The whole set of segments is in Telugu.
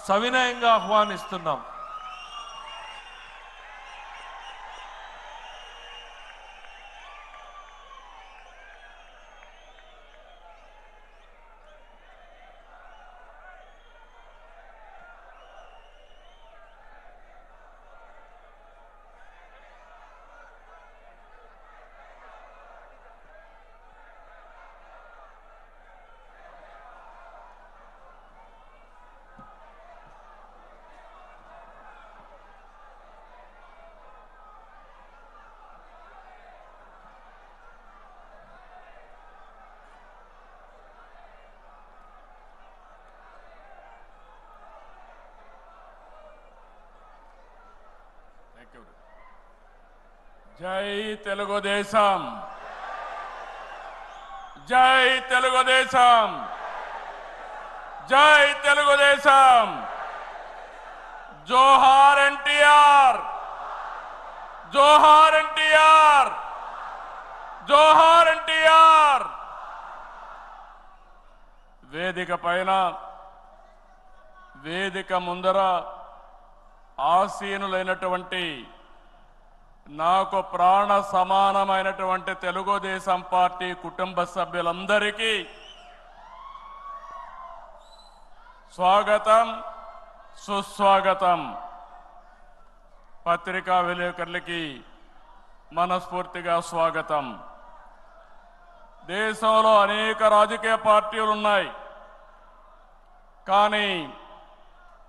సవినయంగా ఆహ్వానిస్తున్నాం. జై తెలుగుదేశం, జై తెలుగుదేశం, జై తెలుగుదేశం. జోహార్ ఎన్టీఆర్, జోహార్ ఎన్టీఆర్, జోహార్ ఎన్టీఆర్. వేదిక పైన వేదిక ముందర ఆసీనులైనటువంటి నాకు ప్రాణ సమానమైనటువంటి తెలుగుదేశం పార్టీ కుటుంబ సభ్యులందరికీ స్వాగతం, సుస్వాగతం. పత్రికా విలేకరులకి మనస్ఫూర్తిగా స్వాగతం. దేశంలో అనేక రాజకీయ పార్టీలు ఉన్నాయి, కానీ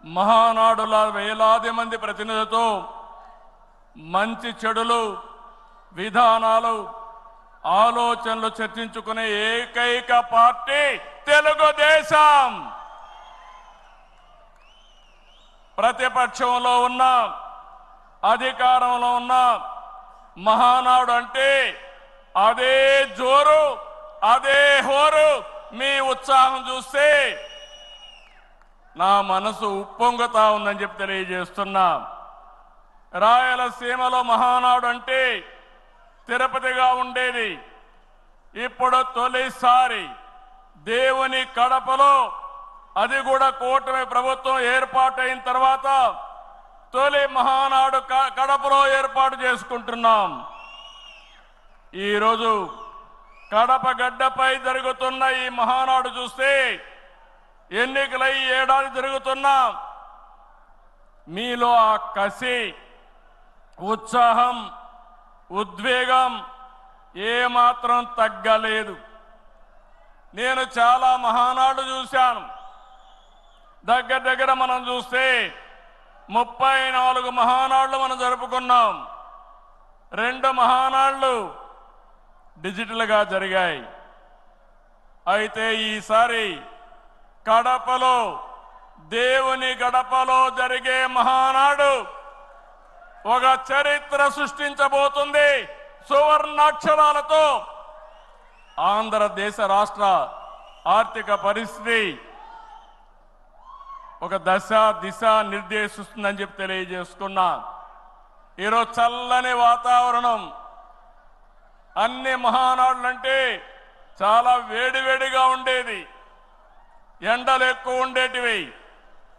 మహానాడుల వేలాది మంది ప్రతినిధులతో మంచి చెడులు, విధానాలు, ఆలోచనలు చర్చించుకునే ఏకైక పార్టీ తెలుగుదేశం. ప్రతిపక్షంలో ఉన్న, అధికారంలో ఉన్న మహానాడు అంటే అదే జోరు, అదే హోరు. మీ ఉత్సాహం చూస్తే నా మనసు ఉప్పొంగుతా ఉందని చెప్పి తెలియజేస్తున్నా. రాయలసీమలో మహానాడు అంటే తిరుపతిగా ఉండేది. ఇప్పుడు తొలిసారి దేవుని కడపలో, అది కూడా కూటమి ప్రభుత్వం ఏర్పాటైన తర్వాత తొలి మహానాడు కడపలో ఏర్పాటు చేసుకుంటున్నాం. ఈరోజు కడప గడ్డపై జరుగుతున్న ఈ మహానాడు చూస్తే ఎన్నికలై ఏడాది జరుగుతున్నా మీలో ఆ కసి, ఉత్సాహం, ఉద్వేగం ఏమాత్రం తగ్గలేదు. నేను చాలా మహానాడు చూశాను. దగ్గర దగ్గర మనం చూస్తే 34 మహానాడులు మనం జరుపుకున్నాం. 2 మహానాడులు డిజిటల్గా జరిగాయి. అయితే ఈసారి కడపలో, దేవుని గడపలో జరిగే మహానాడు ఒక చరిత్ర సృష్టించబోతుంది. సువర్ణాక్షరాలతో ఆంధ్రదేశ రాష్ట్ర ఆర్థిక పరిస్థితి ఒక దశ దిశ నిర్దేశిస్తుందని చెప్పి తెలియజేసుకున్నా. ఈరోజు చల్లని వాతావరణం. అన్ని మహానాడులంటే చాలా వేడివేడిగా ఉండేది, ఎండలు ఎక్కువ ఉండేటివి.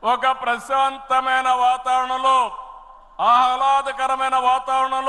ఒక ప్రశాంతమైన వాతావరణంలో, ఆహ్లాదకరమైన వాతావరణంలో